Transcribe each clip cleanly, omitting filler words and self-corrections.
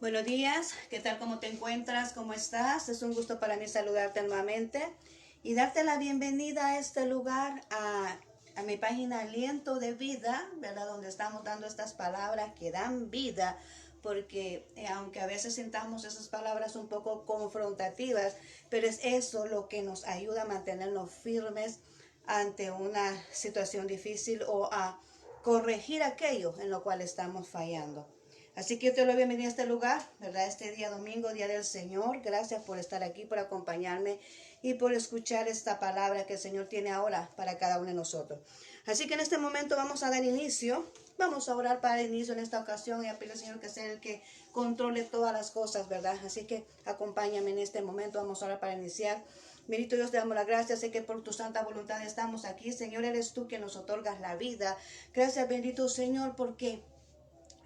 Buenos días, ¿qué tal? ¿Cómo te encuentras? ¿Cómo estás? Es un gusto para mí saludarte nuevamente y darte la bienvenida a este lugar, a mi página Aliento de Vida, ¿verdad? Donde estamos dando estas palabras que dan vida, porque aunque a veces sintamos esas palabras un poco confrontativas, pero es eso lo que nos ayuda a mantenernos firmes ante una situación difícil o a corregir aquello en lo cual estamos fallando. Así que yo te doy bienvenida a este lugar, ¿verdad? Este día domingo, Día del Señor. Gracias por estar aquí, por acompañarme y por escuchar esta palabra que el Señor tiene ahora para cada uno de nosotros. Así que en este momento vamos a dar inicio. Vamos a orar para el inicio en esta ocasión y a pedir al Señor que sea el que controle todas las cosas, ¿verdad? Así que acompáñame en este momento. Vamos a orar para iniciar. Bendito Dios, te damos las gracias. Sé que por tu santa voluntad estamos aquí. Señor, eres tú que nos otorgas la vida. Gracias, bendito Señor, porque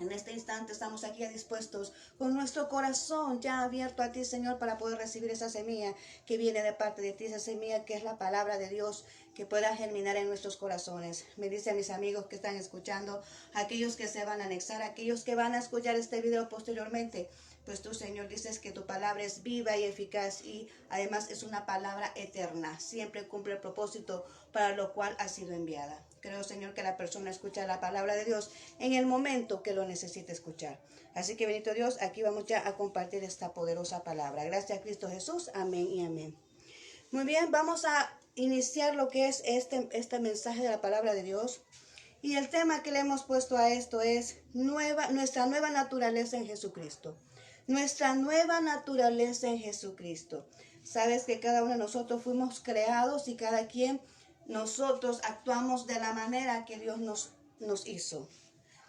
en este instante estamos aquí dispuestos con nuestro corazón ya abierto a ti, Señor, para poder recibir esa semilla que viene de parte de ti, esa semilla que es la palabra de Dios, que pueda germinar en nuestros corazones. Me dice a mis amigos que están escuchando, aquellos que se van a anexar, aquellos que van a escuchar este video posteriormente, pues tú, Señor, dices que tu palabra es viva y eficaz y además es una palabra eterna. Siempre cumple el propósito para lo cual ha sido enviada. Creo, Señor, que la persona escucha la palabra de Dios en el momento que lo necesite escuchar. Así que, bendito Dios, aquí vamos ya a compartir esta poderosa palabra. Gracias a Cristo Jesús. Amén y amén. Muy bien, vamos a iniciar lo que es este mensaje de la palabra de Dios. Y el tema que le hemos puesto a esto es nuestra nueva naturaleza en Jesucristo. Nuestra nueva naturaleza en Jesucristo. Sabes que cada uno de nosotros fuimos creados y cada quien nosotros actuamos de la manera que Dios nos hizo.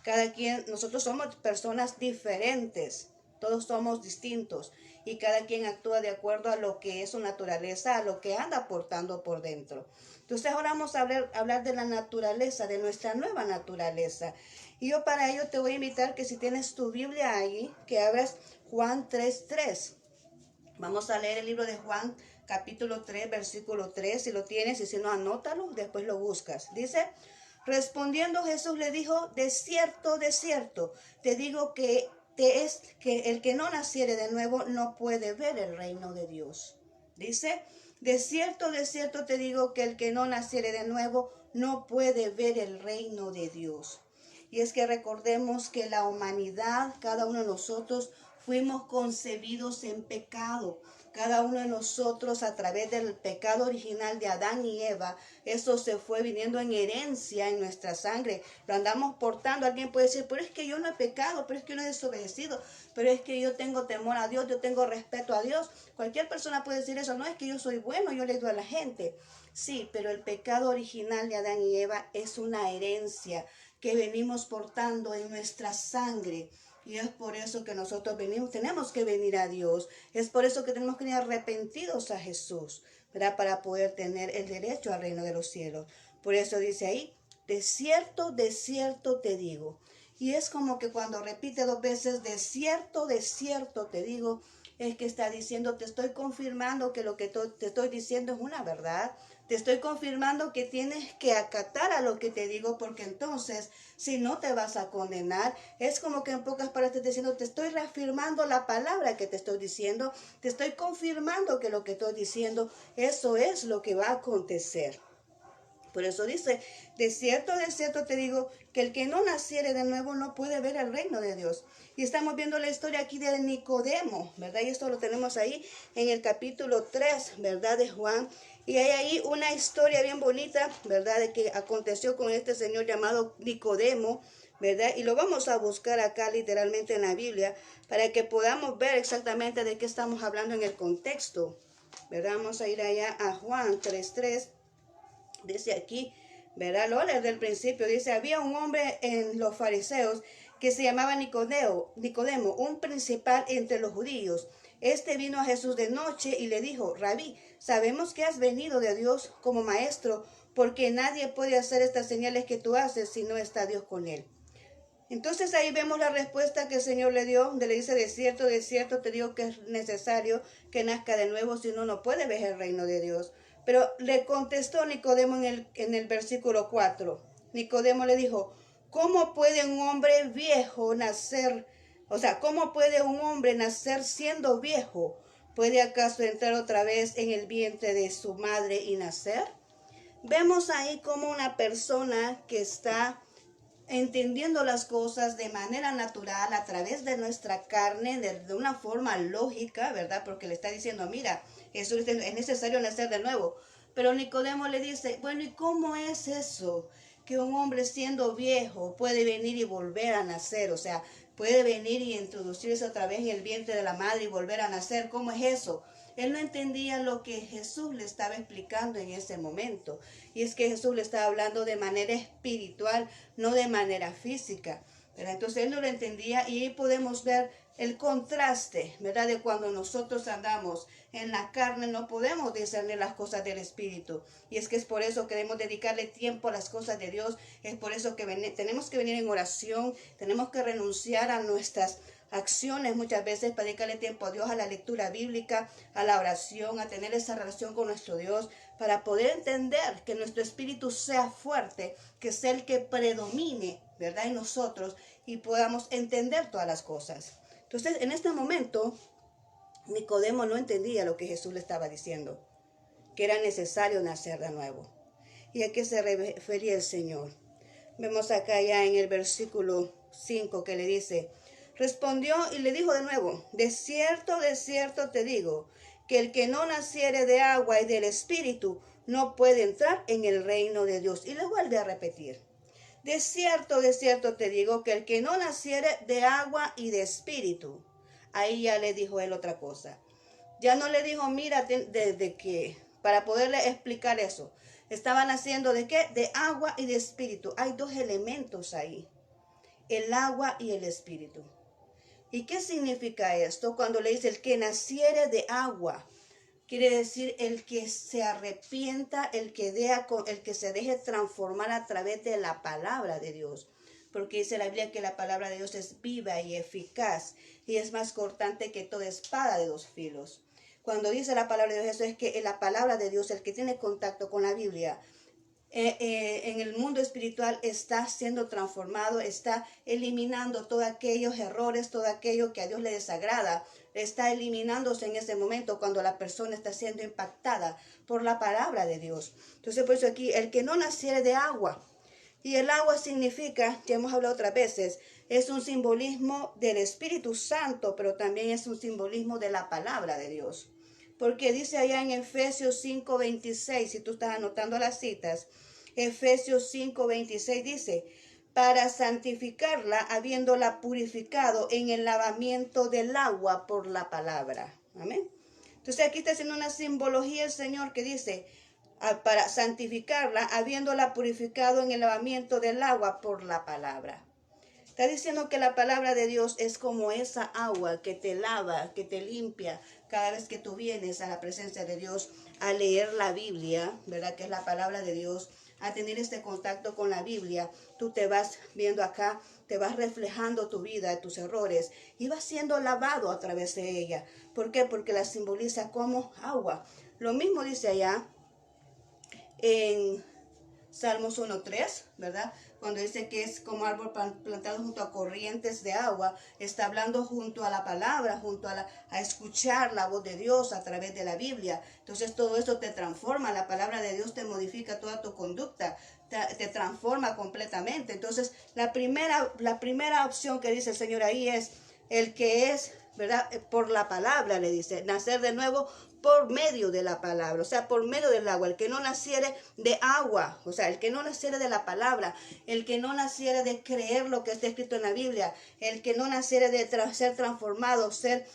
Cada quien, nosotros somos personas diferentes, todos somos distintos y cada quien actúa de acuerdo a lo que es su naturaleza, a lo que anda portando por dentro. Entonces ahora vamos a hablar de la naturaleza, de nuestra nueva naturaleza. Y yo para ello te voy a invitar que si tienes tu Biblia ahí, que abras Juan 3:3. Vamos a leer el libro de Juan capítulo 3, versículo 3. Si lo tienes y si no, anótalo, después lo buscas. Dice: respondiendo Jesús le dijo, de cierto, te digo que el que no naciere de nuevo no puede ver el reino de Dios. Dice, de cierto te digo que el que no naciere de nuevo no puede ver el reino de Dios. Y es que recordemos que la humanidad, cada uno de nosotros, fuimos concebidos en pecado. Cada uno de nosotros a través del pecado original de Adán y Eva, eso se fue viniendo en herencia en nuestra sangre. Lo andamos portando. Alguien puede decir, pero es que yo no he pecado, pero es que yo no he desobedecido, pero es que yo tengo temor a Dios, yo tengo respeto a Dios. Cualquier persona puede decir eso. No es que yo soy bueno, yo le doy a la gente. Sí, pero el pecado original de Adán y Eva es una herencia que venimos portando en nuestra sangre. Y es por eso que nosotros tenemos que venir a Dios. Es por eso que tenemos que ir arrepentidos a Jesús, ¿verdad? Para poder tener el derecho al reino de los cielos. Por eso dice ahí, de cierto te digo. Y es como que cuando repite dos veces, de cierto te digo, es que está diciendo, te estoy confirmando que lo que te estoy diciendo es una verdad. Te estoy confirmando que tienes que acatar a lo que te digo, porque entonces, si no te vas a condenar, es como que en pocas palabras te estoy diciendo, te estoy reafirmando la palabra que te estoy diciendo, te estoy confirmando que lo que estoy diciendo, eso es lo que va a acontecer. Por eso dice, de cierto te digo, que el que no naciere de nuevo no puede ver el reino de Dios. Y estamos viendo la historia aquí de Nicodemo, ¿verdad? Y esto lo tenemos ahí en el capítulo 3, ¿verdad? De Juan. Y hay ahí una historia bien bonita, ¿verdad? De que aconteció con este señor llamado Nicodemo, ¿verdad? Y lo vamos a buscar acá literalmente en la Biblia para que podamos ver exactamente de qué estamos hablando en el contexto, ¿verdad? Vamos a ir allá a Juan 3:3. Dice aquí, ¿verdad? Lo desde el principio. Dice, había un hombre en los fariseos que se llamaba Nicodemo, un principal entre los judíos. Este vino a Jesús de noche y le dijo, Rabí, sabemos que has venido de Dios como maestro, porque nadie puede hacer estas señales que tú haces si no está Dios con él. Entonces ahí vemos la respuesta que el Señor le dio, donde le dice, de cierto te digo que es necesario que nazca de nuevo, si no, no puede ver el reino de Dios. Pero le contestó Nicodemo en el versículo 4. Nicodemo le dijo, ¿cómo puede un hombre viejo nacer O sea, ¿cómo puede un hombre nacer siendo viejo? ¿Puede acaso entrar otra vez en el vientre de su madre y nacer? Vemos ahí como una persona que está entendiendo las cosas de manera natural a través de nuestra carne, de una forma lógica, ¿verdad? Porque le está diciendo, mira, eso es necesario nacer de nuevo. Pero Nicodemo le dice, bueno, ¿y cómo es eso? Que un hombre siendo viejo puede venir y volver a nacer, o sea, puede venir y introducirse otra vez en el vientre de la madre y volver a nacer. ¿Cómo es eso? Él no entendía lo que Jesús le estaba explicando en ese momento. Y es que Jesús le estaba hablando de manera espiritual, no de manera física, ¿verdad? Entonces él no lo entendía y ahí podemos ver el contraste, ¿verdad? De cuando nosotros andamos en la carne no podemos discernir las cosas del Espíritu. Y es que es por eso que debemos dedicarle tiempo a las cosas de Dios. Es por eso que tenemos que venir en oración, tenemos que renunciar a nuestras acciones muchas veces para dedicarle tiempo a Dios, a la lectura bíblica, a la oración, a tener esa relación con nuestro Dios, para poder entender que nuestro espíritu sea fuerte, que sea el que predomine, ¿verdad?, en nosotros y podamos entender todas las cosas. Entonces, en este momento, Nicodemo no entendía lo que Jesús le estaba diciendo, que era necesario nacer de nuevo. ¿Y a qué se refería el Señor? Vemos acá ya en el versículo 5 que le dice, respondió y le dijo de nuevo, de cierto te digo, que el que no naciere de agua y del Espíritu no puede entrar en el reino de Dios. Y le vuelve a repetir, de cierto te digo, que el que no naciere de agua y de Espíritu. Ahí ya le dijo él otra cosa. Ya no le dijo, mira, de que, para poderle explicar eso, estaban haciendo de qué, de agua y de espíritu. Hay dos elementos ahí, el agua y el espíritu. ¿Y qué significa esto? Cuando le dice el que naciere de agua, quiere decir el que se arrepienta, el que se deje transformar a través de la palabra de Dios. Porque dice la Biblia que la palabra de Dios es viva y eficaz y es más cortante que toda espada de dos filos. Cuando dice la palabra de Dios, eso es que la palabra de Dios, el que tiene contacto con la Biblia, en el mundo espiritual está siendo transformado, está eliminando todos aquellos errores, todo aquello que a Dios le desagrada, está eliminándose en ese momento cuando la persona está siendo impactada por la palabra de Dios. Entonces, por eso aquí, el que no naciere de agua, y el agua significa, ya hemos hablado otras veces, es un simbolismo del Espíritu Santo, pero también es un simbolismo de la palabra de Dios. Porque dice allá en Efesios 5:26, si tú estás anotando las citas, Efesios 5:26 dice, para santificarla, habiéndola purificado en el lavamiento del agua por la palabra. Amén. Entonces aquí está haciendo una simbología el Señor que dice, para santificarla, habiéndola purificado en el lavamiento del agua por la palabra. Está diciendo que la palabra de Dios es como esa agua que te lava, que te limpia cada vez que tú vienes a la presencia de Dios a leer la Biblia, ¿verdad? Que es la palabra de Dios, a tener este contacto con la Biblia. Tú te vas viendo acá, te vas reflejando tu vida, tus errores, y vas siendo lavado a través de ella. ¿Por qué? Porque la simboliza como agua. Lo mismo dice allá en Salmos 1:3, ¿verdad? Cuando dice que es como árbol plantado junto a corrientes de agua, está hablando junto a la palabra, a escuchar la voz de Dios a través de la Biblia. Entonces todo eso te transforma, la palabra de Dios te modifica toda tu conducta, te transforma completamente. Entonces la primera opción que dice el Señor ahí es el que es, ¿verdad? Por la palabra, le dice, nacer de nuevo por medio de la palabra, o sea, por medio del agua. El que no naciere de agua, o sea, el que no naciere de la palabra, el que no naciere de creer lo que está escrito en la Biblia, el que no naciere de ser transformado, ser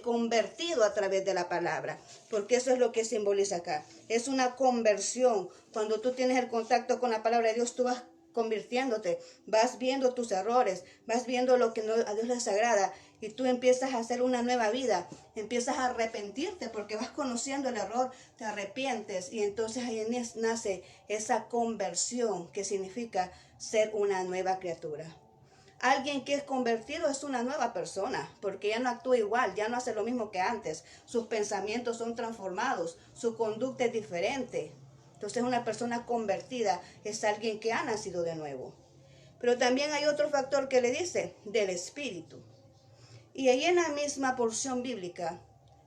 convertido a través de la palabra, porque eso es lo que simboliza acá. Es una conversión. Cuando tú tienes el contacto con la palabra de Dios, tú vas convirtiéndote, vas viendo tus errores, vas viendo lo que a Dios les agrada y tú empiezas a hacer una nueva vida, empiezas a arrepentirte porque vas conociendo el error, te arrepientes y entonces ahí nace esa conversión que significa ser una nueva criatura. Alguien que es convertido es una nueva persona, porque ya no actúa igual, ya no hace lo mismo que antes, sus pensamientos son transformados, su conducta es diferente. Entonces una persona convertida es alguien que ha nacido de nuevo. Pero también hay otro factor que le dice, del espíritu. Y ahí en la misma porción bíblica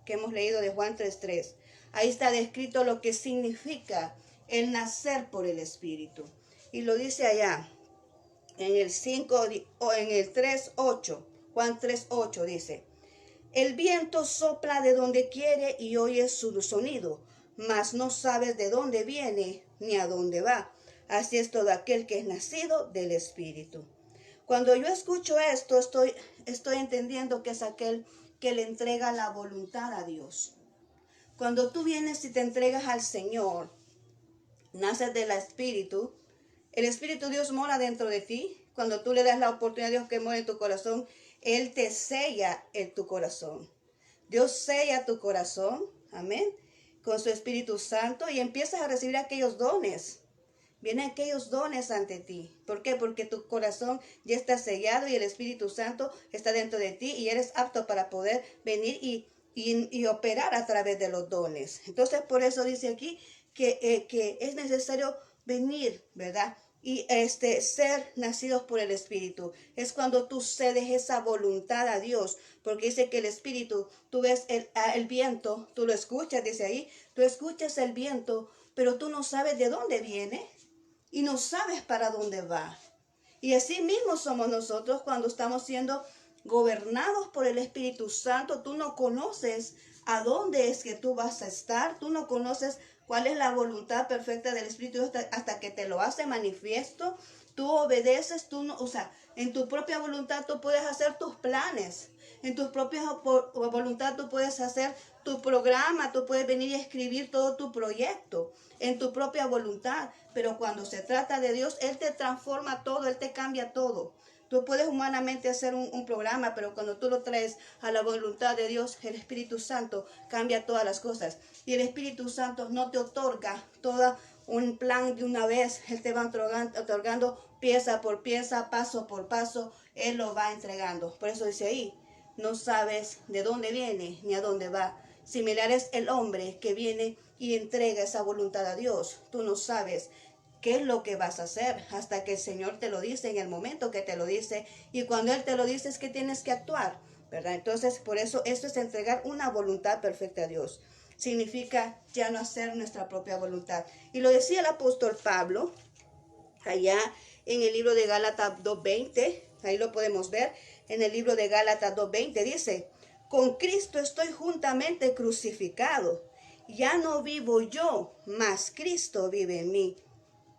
que hemos leído de Juan 3:3, ahí está descrito lo que significa el nacer por el Espíritu. Y lo dice allá, en el 5, o en el 3:8, Juan 3:8 dice, el viento sopla de donde quiere y oyes su sonido, mas no sabes de dónde viene ni a dónde va. Así es todo aquel que es nacido del Espíritu. Cuando yo escucho esto, estoy entendiendo que es aquel que le entrega la voluntad a Dios. Cuando tú vienes y te entregas al Señor, naces del Espíritu, el Espíritu Dios mora dentro de ti. Cuando tú le das la oportunidad a Dios que mora en tu corazón, Él te sella en tu corazón. Dios sella tu corazón, amén, con su Espíritu Santo y empiezas a recibir aquellos dones. Vienen aquellos dones ante ti. ¿Por qué? Porque tu corazón ya está sellado y el Espíritu Santo está dentro de ti y eres apto para poder venir y operar a través de los dones. Entonces, por eso dice aquí que es necesario venir, ¿verdad? Y ser nacidos por el Espíritu. Es cuando tú cedes esa voluntad a Dios. Porque dice que el Espíritu, tú ves el viento, tú lo escuchas, dice ahí, tú escuchas el viento, pero tú no sabes de dónde viene y no sabes para dónde va. Y así mismo somos nosotros cuando estamos siendo gobernados por el Espíritu Santo. Tú no conoces a dónde es que tú vas a estar. Tú no conoces cuál es la voluntad perfecta del Espíritu hasta que te lo hace manifiesto. Tú obedeces, en tu propia voluntad tú puedes hacer tus planes. En tu propia voluntad tú puedes hacer tu programa, tú puedes venir y escribir todo tu proyecto en tu propia voluntad. Pero cuando se trata de Dios, Él te transforma todo, Él te cambia todo. Tú puedes humanamente hacer un programa, pero cuando tú lo traes a la voluntad de Dios, el Espíritu Santo cambia todas las cosas. Y el Espíritu Santo no te otorga todo un plan de una vez. Él te va otorgando pieza por pieza, paso por paso. Él lo va entregando. Por eso dice ahí, no sabes de dónde viene ni a dónde va. Similar es el hombre que viene y entrega esa voluntad a Dios. Tú no sabes qué es lo que vas a hacer hasta que el Señor te lo dice en el momento que te lo dice. Y cuando Él te lo dice es que tienes que actuar, ¿verdad? Entonces, por eso esto es entregar una voluntad perfecta a Dios. Significa ya no hacer nuestra propia voluntad. Y lo decía el apóstol Pablo, allá en el libro de Gálatas 2:20, ahí lo podemos ver, en el libro de Gálatas 2:20 dice, con Cristo estoy juntamente crucificado, ya no vivo yo, mas Cristo vive en mí,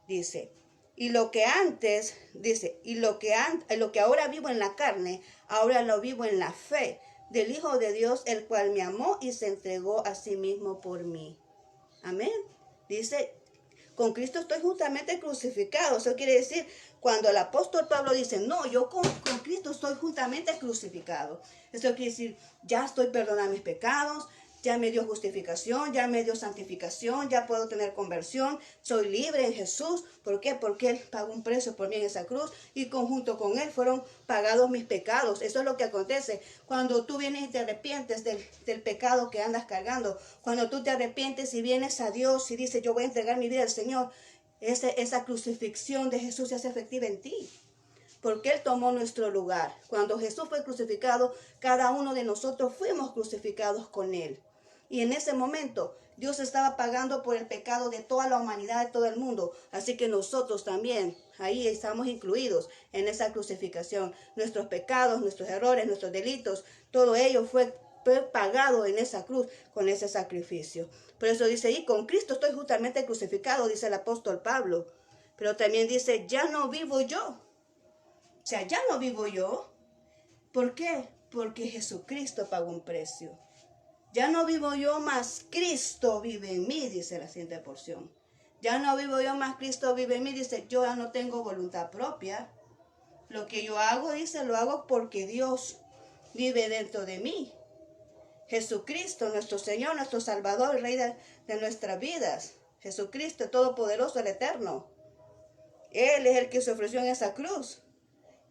dice. Y lo que antes, dice, lo que ahora vivo en la carne, ahora lo vivo en la fe del Hijo de Dios, el cual me amó y se entregó a sí mismo por mí. Amén. Dice, con Cristo estoy juntamente crucificado. Eso quiere decir, cuando el apóstol Pablo dice, no, yo con Cristo estoy juntamente crucificado. Eso quiere decir, ya estoy perdonando mis pecados, ya me dio justificación, ya me dio santificación, ya puedo tener conversión, soy libre en Jesús. ¿Por qué? Porque Él pagó un precio por mí en esa cruz y conjunto con Él fueron pagados mis pecados. Eso es lo que acontece cuando tú vienes y te arrepientes del pecado que andas cargando. Cuando tú te arrepientes y vienes a Dios y dices, yo voy a entregar mi vida al Señor, esa crucifixión de Jesús se hace efectiva en ti. Porque Él tomó nuestro lugar. Cuando Jesús fue crucificado, cada uno de nosotros fuimos crucificados con Él. Y en ese momento Dios estaba pagando por el pecado de toda la humanidad, de todo el mundo. Así que nosotros también, ahí estamos incluidos en esa crucificación. Nuestros pecados, nuestros errores, nuestros delitos, todo ello fue pagado en esa cruz con ese sacrificio. Por eso dice, y con Cristo estoy justamente crucificado, dice el apóstol Pablo. Pero también dice, ya no vivo yo. O sea, ya no vivo yo. ¿Por qué? Porque Jesucristo pagó un precio. Ya no vivo yo, más Cristo vive en mí, dice la siguiente porción. Ya no vivo yo, más Cristo vive en mí, dice, yo ya no tengo voluntad propia. Lo que yo hago, dice, lo hago porque Dios vive dentro de mí. Jesucristo, nuestro Señor, nuestro Salvador, Rey de nuestras vidas. Jesucristo, Todopoderoso, el Eterno. Él es el que se ofreció en esa cruz.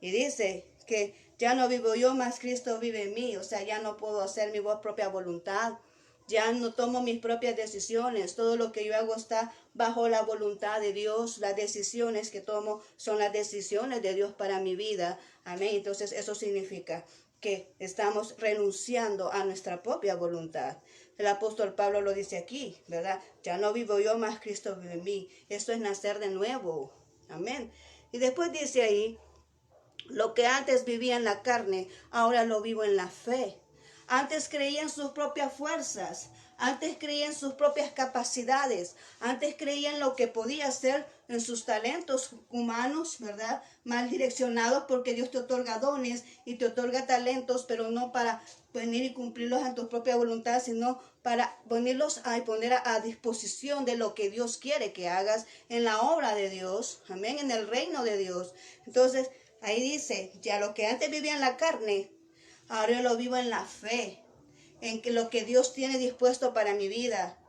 Y dice que ya no vivo yo, más Cristo vive en mí. O sea, ya no puedo hacer mi propia voluntad. Ya no tomo mis propias decisiones. Todo lo que yo hago está bajo la voluntad de Dios. Las decisiones que tomo son las decisiones de Dios para mi vida. Amén. Entonces eso significa que estamos renunciando a nuestra propia voluntad. El apóstol Pablo lo dice aquí, ¿verdad? Ya no vivo yo, más Cristo vive en mí. Esto es nacer de nuevo. Amén. Y después dice ahí, lo que antes vivía en la carne, ahora lo vivo en la fe. Antes creía en sus propias fuerzas, antes creía en sus propias capacidades, antes creía en lo que podía hacer, en sus talentos humanos, ¿verdad? Mal direccionados, porque Dios te otorga dones y te otorga talentos, pero no para venir y cumplirlos a tu propia voluntad, sino para ponerlos a poner a disposición de lo que Dios quiere que hagas en la obra de Dios, amén, en el reino de Dios. Entonces, ahí dice, ya lo que antes vivía en la carne, ahora lo vivo en la fe, en que lo que Dios tiene dispuesto para mi vida,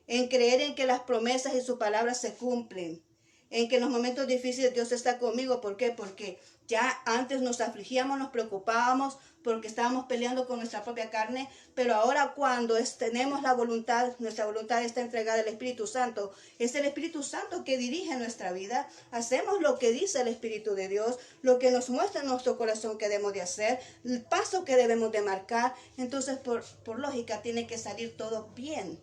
en creer en que las promesas y su palabra se cumplen, en que en los momentos difíciles Dios está conmigo. ¿Por qué? Porque ya antes nos afligíamos, nos preocupábamos, porque estábamos peleando con nuestra propia carne, pero ahora cuando tenemos la voluntad, nuestra voluntad está entregada al Espíritu Santo, es el Espíritu Santo que dirige nuestra vida, hacemos lo que dice el Espíritu de Dios, lo que nos muestra en nuestro corazón que debemos de hacer, el paso que debemos de marcar. Entonces por lógica tiene que salir todo bien,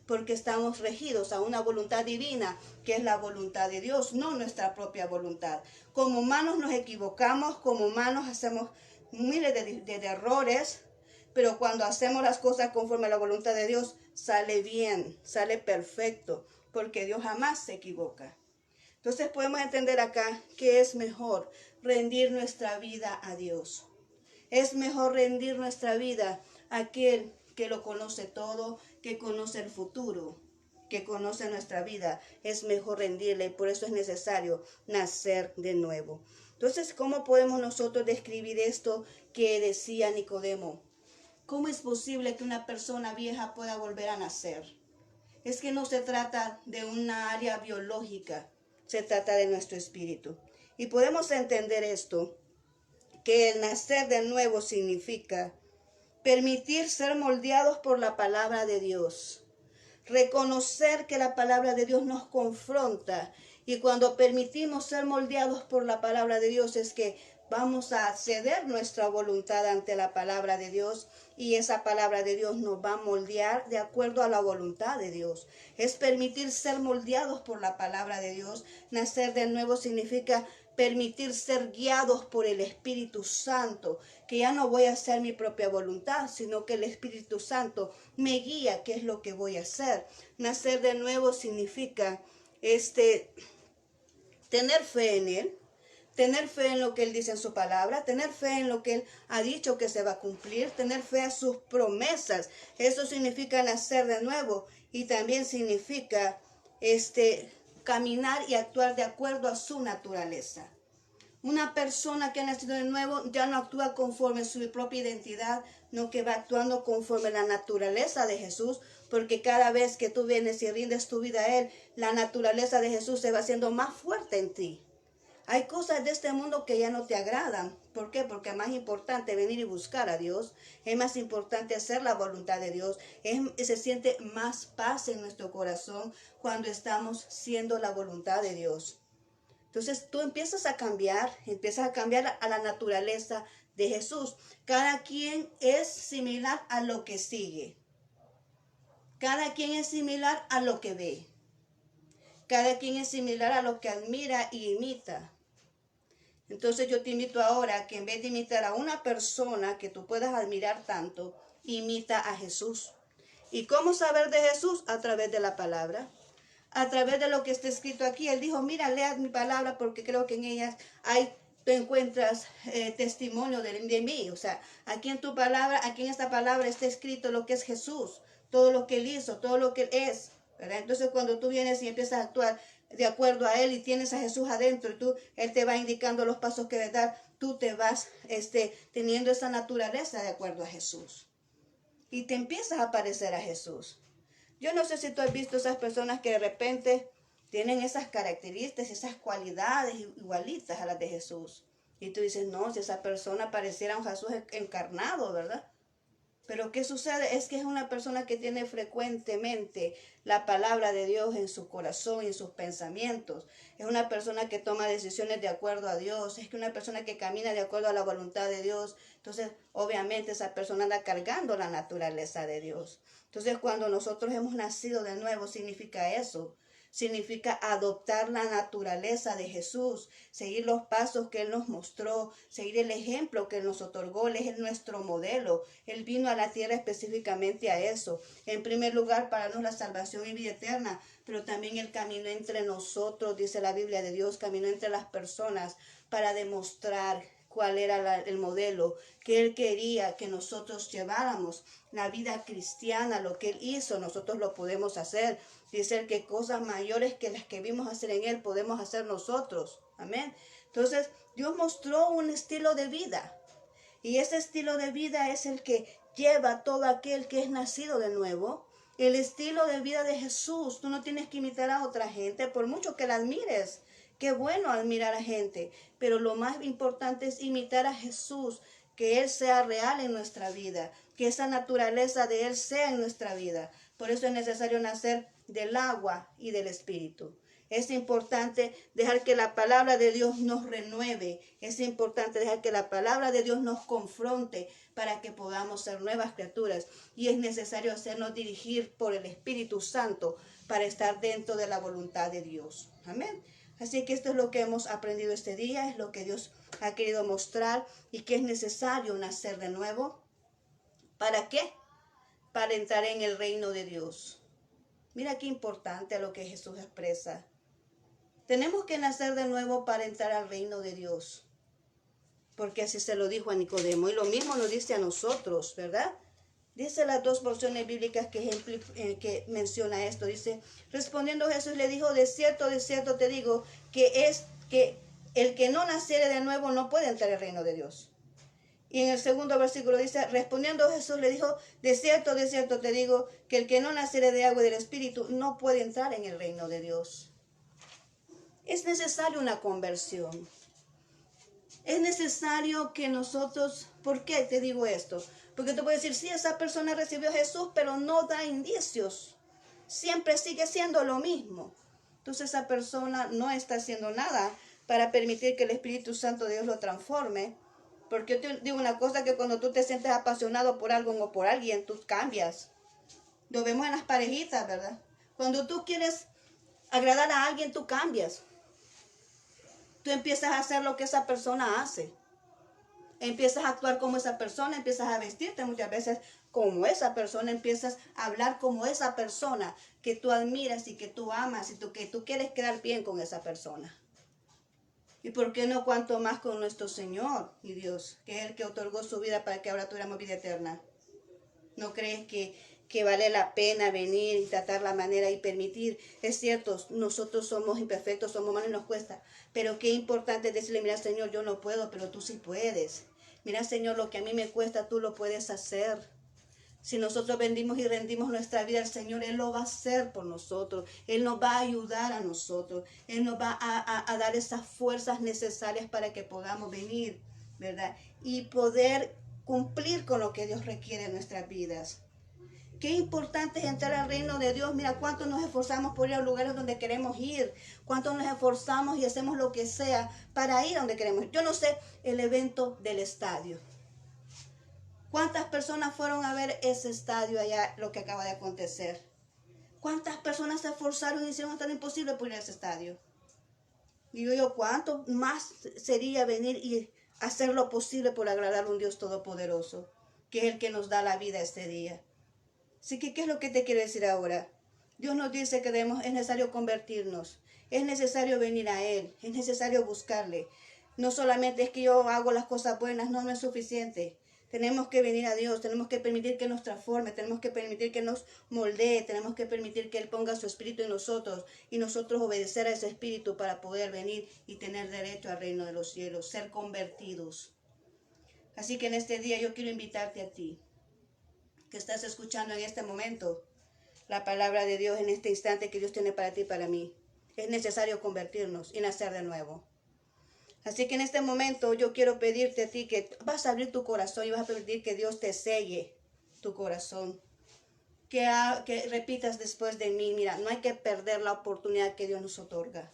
porque estamos regidos a una voluntad divina, que es la voluntad de Dios, no nuestra propia voluntad. Como humanos nos equivocamos, como humanos hacemos miles de errores, pero cuando hacemos las cosas conforme a la voluntad de Dios, sale bien, sale perfecto, porque Dios jamás se equivoca. Entonces podemos entender acá que es mejor rendir nuestra vida a Dios. Es mejor rendir nuestra vida a aquel que lo conoce todo, que conoce el futuro, que conoce nuestra vida. Es mejor rendirle, y por eso es necesario nacer de nuevo. Entonces, ¿cómo podemos nosotros describir esto que decía Nicodemo? ¿Cómo es posible que una persona vieja pueda volver a nacer? Es que no se trata de una área biológica, se trata de nuestro espíritu. Y podemos entender esto, que el nacer de nuevo significa permitir ser moldeados por la palabra de Dios. Reconocer que la palabra de Dios nos confronta, y cuando permitimos ser moldeados por la palabra de Dios es que vamos a ceder nuestra voluntad ante la palabra de Dios, y esa palabra de Dios nos va a moldear de acuerdo a la voluntad de Dios. Es permitir ser moldeados por la palabra de Dios. Nacer de nuevo significa permitir ser guiados por el Espíritu Santo, que ya no voy a hacer mi propia voluntad, sino que el Espíritu Santo me guía qué es lo que voy a hacer. Nacer de nuevo significa tener fe en Él, tener fe en lo que Él dice en su palabra, tener fe en lo que Él ha dicho que se va a cumplir, tener fe a sus promesas. Eso significa nacer de nuevo, y también significa caminar y actuar de acuerdo a su naturaleza. Una persona que ha nacido de nuevo ya no actúa conforme a su propia identidad, no, que va actuando conforme a la naturaleza de Jesús, porque cada vez que tú vienes y rindes tu vida a Él, la naturaleza de Jesús se va haciendo más fuerte en ti. Hay cosas de este mundo que ya no te agradan. ¿Por qué? Porque es más importante venir y buscar a Dios. Es más importante hacer la voluntad de Dios. Se siente más paz en nuestro corazón cuando estamos siendo la voluntad de Dios. Entonces tú empiezas a cambiar a la naturaleza de Jesús. Cada quien es similar a lo que sigue. Cada quien es similar a lo que ve. Cada quien es similar a lo que admira y imita. Entonces yo te invito ahora que en vez de imitar a una persona que tú puedas admirar tanto, imita a Jesús. ¿Y cómo saber de Jesús? A través de la palabra. A través de lo que está escrito aquí. Él dijo, mira, lea mi palabra porque creo que en ellas tú encuentras testimonio de mí. O sea, aquí en tu palabra, aquí en esta palabra está escrito lo que es Jesús, todo lo que Él hizo, todo lo que Él es, ¿verdad? Entonces cuando tú vienes y empiezas a actuar de acuerdo a Él y tienes a Jesús adentro, Él te va indicando los pasos que debes dar, tú te vas teniendo esa naturaleza de acuerdo a Jesús. Y te empiezas a parecer a Jesús. Yo no sé si tú has visto esas personas que de repente tienen esas características, esas cualidades igualitas a las de Jesús. Y tú dices, no, si esa persona pareciera un Jesús encarnado, ¿verdad? Pero ¿qué sucede? Es que es una persona que tiene frecuentemente la palabra de Dios en su corazón y en sus pensamientos. Es una persona que toma decisiones de acuerdo a Dios. Es que una persona que camina de acuerdo a la voluntad de Dios. Entonces, obviamente esa persona anda cargando la naturaleza de Dios. Entonces, cuando nosotros hemos nacido de nuevo, significa eso. Significa adoptar la naturaleza de Jesús, seguir los pasos que Él nos mostró, seguir el ejemplo que Él nos otorgó. Él es nuestro modelo. Él vino a la tierra específicamente a eso. En primer lugar, para darnos la salvación y vida eterna, pero también Él caminó entre nosotros, dice la Biblia de Dios, caminó entre las personas para demostrar cuál era el modelo que Él quería que nosotros lleváramos. La vida cristiana, lo que Él hizo, nosotros lo podemos hacer. Dice que cosas mayores que las que vimos hacer en Él podemos hacer nosotros. Amén. Entonces, Dios mostró un estilo de vida. Y ese estilo de vida es el que lleva todo aquel que es nacido de nuevo. El estilo de vida de Jesús. Tú no tienes que imitar a otra gente, por mucho que la admires. Qué bueno admirar a gente, pero lo más importante es imitar a Jesús, que Él sea real en nuestra vida, que esa naturaleza de Él sea en nuestra vida. Por eso es necesario nacer del agua y del Espíritu. Es importante dejar que la palabra de Dios nos renueve. Es importante dejar que la palabra de Dios nos confronte para que podamos ser nuevas criaturas. Y es necesario hacernos dirigir por el Espíritu Santo para estar dentro de la voluntad de Dios. Amén. Así que esto es lo que hemos aprendido este día, es lo que Dios ha querido mostrar y que es necesario nacer de nuevo. ¿Para qué? Para entrar en el reino de Dios. Mira qué importante lo que Jesús expresa. Tenemos que nacer de nuevo para entrar al reino de Dios. Porque así se lo dijo a Nicodemo y lo mismo lo dice a nosotros, ¿verdad? Dice las dos porciones bíblicas que menciona esto. Dice, respondiendo Jesús le dijo, de cierto te digo, que el que no naciere de nuevo no puede entrar al reino de Dios. Y en el segundo versículo dice, respondiendo Jesús le dijo, de cierto te digo, que el que no naciere de agua y del Espíritu no puede entrar en el reino de Dios. Es necesaria una conversión. Es necesario que nosotros, ¿por qué te digo esto? Porque te puedes decir, sí, esa persona recibió a Jesús, pero no da indicios. Siempre sigue siendo lo mismo. Entonces esa persona no está haciendo nada para permitir que el Espíritu Santo de Dios lo transforme. Porque yo te digo una cosa, que cuando tú te sientes apasionado por algo o por alguien, tú cambias. Lo vemos en las parejitas, ¿verdad? Cuando tú quieres agradar a alguien, tú cambias. Tú empiezas a hacer lo que esa persona hace. Empiezas a actuar como esa persona, empiezas a vestirte muchas veces como esa persona, empiezas a hablar como esa persona que tú admiras y que tú amas y que tú quieres quedar bien con esa persona. ¿Y por qué no cuanto más con nuestro Señor y Dios, que es el que otorgó su vida para que ahora tuviéramos vida eterna? ¿No crees que vale la pena venir y tratar la manera y permitir? Es cierto, nosotros somos imperfectos, somos humanos y nos cuesta, pero qué importante es decirle, mira Señor, yo no puedo, pero tú sí puedes. Mira Señor, lo que a mí me cuesta, tú lo puedes hacer. Si nosotros vendimos y rendimos nuestra vida al Señor, Él lo va a hacer por nosotros. Él nos va a ayudar a nosotros. Él nos va a dar esas fuerzas necesarias para que podamos venir, ¿verdad? Y poder cumplir con lo que Dios requiere en nuestras vidas. Qué importante es entrar al reino de Dios. Mira cuánto nos esforzamos por ir a lugares donde queremos ir. Cuánto nos esforzamos y hacemos lo que sea para ir a donde queremos ir. Yo no sé, el evento del estadio. ¿Cuántas personas fueron a ver ese estadio allá, lo que acaba de acontecer? ¿Cuántas personas se esforzaron y hicieron hasta lo imposible por ir a ese estadio? Digo yo, ¿cuánto más sería venir y hacer lo posible por agradar a un Dios todopoderoso, que es el que nos da la vida este día? Así que, ¿qué es lo que te quiero decir ahora? Dios nos dice que es necesario convertirnos, es necesario venir a Él, es necesario buscarle. No solamente es que yo hago las cosas buenas, no es suficiente. Tenemos que venir a Dios, tenemos que permitir que nos transforme, tenemos que permitir que nos moldee, tenemos que permitir que Él ponga su espíritu en nosotros y nosotros obedecer a ese espíritu para poder venir y tener derecho al reino de los cielos, ser convertidos. Así que en este día yo quiero invitarte a ti, que estás escuchando en este momento la palabra de Dios en este instante que Dios tiene para ti y para mí. Es necesario convertirnos y nacer de nuevo. Así que en este momento yo quiero pedirte a ti que vas a abrir tu corazón y vas a permitir que Dios te selle. tu corazón. Que repitas después de mí, mira, no hay que perder la oportunidad que Dios nos otorga.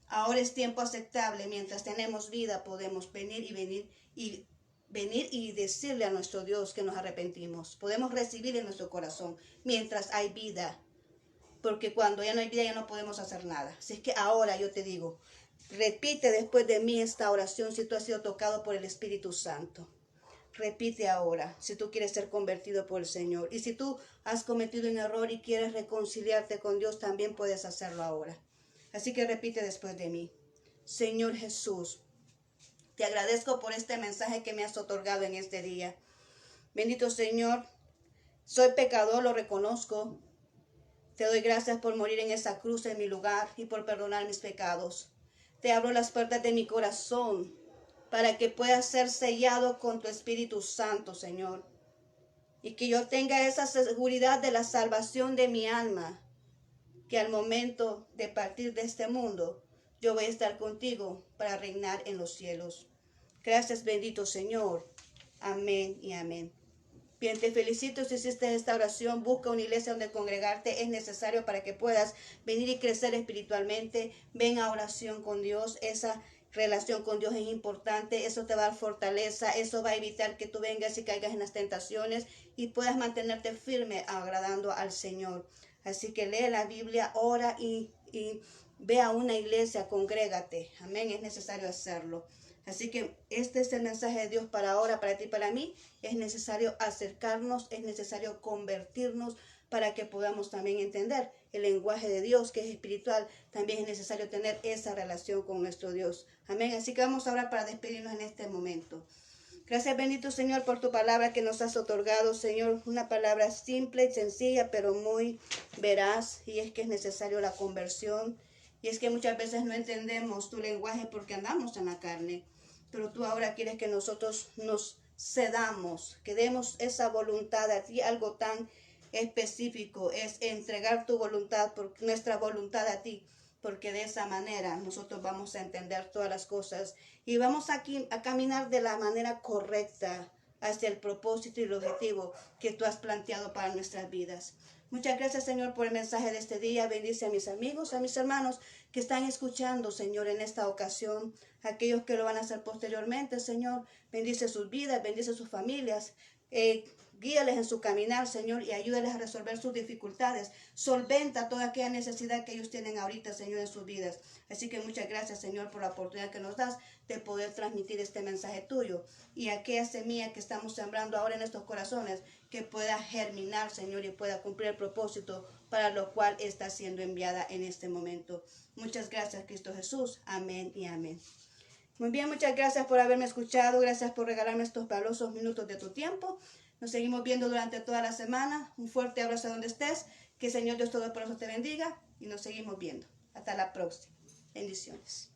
Ahora es tiempo aceptable, mientras tenemos vida podemos venir y decirle a nuestro Dios que nos arrepentimos. Podemos recibir en nuestro corazón mientras hay vida, porque cuando ya no hay vida ya no podemos hacer nada. Así es que ahora yo te digo, repite después de mí esta oración si tú has sido tocado por el Espíritu Santo. Repite ahora si tú quieres ser convertido por el Señor. Y si tú has cometido un error y quieres reconciliarte con Dios, también puedes hacerlo ahora. Así que repite después de mí. Señor Jesús, te agradezco por este mensaje que me has otorgado en este día. Bendito Señor, soy pecador, lo reconozco. Te doy gracias por morir en esa cruz en mi lugar y por perdonar mis pecados. Te abro las puertas de mi corazón para que pueda ser sellado con tu Espíritu Santo, Señor. Y que yo tenga esa seguridad de la salvación de mi alma, que al momento de partir de este mundo, yo voy a estar contigo para reinar en los cielos. Gracias, bendito Señor. Amén y amén. Bien, te felicito si hiciste esta oración. Busca una iglesia donde congregarte. Es necesario para que puedas venir y crecer espiritualmente. Ven a oración con Dios. Esa relación con Dios es importante. Eso te va a dar fortaleza. Eso va a evitar que tú vengas y caigas en las tentaciones y puedas mantenerte firme agradando al Señor. Así que lee la Biblia, ora y ve a una iglesia, congrégate. Amén, es necesario hacerlo. Así que este es el mensaje de Dios para ahora, para ti y para mí. Es necesario acercarnos, es necesario convertirnos para que podamos también entender el lenguaje de Dios, que es espiritual. También es necesario tener esa relación con nuestro Dios. Amén. Así que vamos ahora para despedirnos en este momento. Gracias, bendito Señor, por tu palabra que nos has otorgado, Señor. Una palabra simple y sencilla, pero muy veraz. Y es que es necesario la conversión. Y es que muchas veces no entendemos tu lenguaje porque andamos en la carne. Pero tú ahora quieres que nosotros nos cedamos, que demos esa voluntad a ti. Algo tan específico es entregar tu voluntad, nuestra voluntad a ti, porque de esa manera nosotros vamos a entender todas las cosas y vamos a caminar de la manera correcta hacia el propósito y el objetivo que tú has planteado para nuestras vidas. Muchas gracias, Señor, por el mensaje de este día. Bendice a mis amigos, a mis hermanos que están escuchando, Señor, en esta ocasión. Aquellos que lo van a hacer posteriormente, Señor. Bendice sus vidas, bendice sus familias. Guíales en su caminar, Señor, y ayúdales a resolver sus dificultades. Solventa toda aquella necesidad que ellos tienen ahorita, Señor, en sus vidas. Así que muchas gracias, Señor, por la oportunidad que nos das de poder transmitir este mensaje tuyo. Y aquella semilla que estamos sembrando ahora en nuestros corazones, que pueda germinar, Señor, y pueda cumplir el propósito para lo cual está siendo enviada en este momento. Muchas gracias, Cristo Jesús. Amén y amén. Muy bien, muchas gracias por haberme escuchado. Gracias por regalarme estos valiosos minutos de tu tiempo. Nos seguimos viendo durante toda la semana. Un fuerte abrazo donde estés. Que el Señor Dios Todopoderoso te bendiga y nos seguimos viendo. Hasta la próxima. Bendiciones.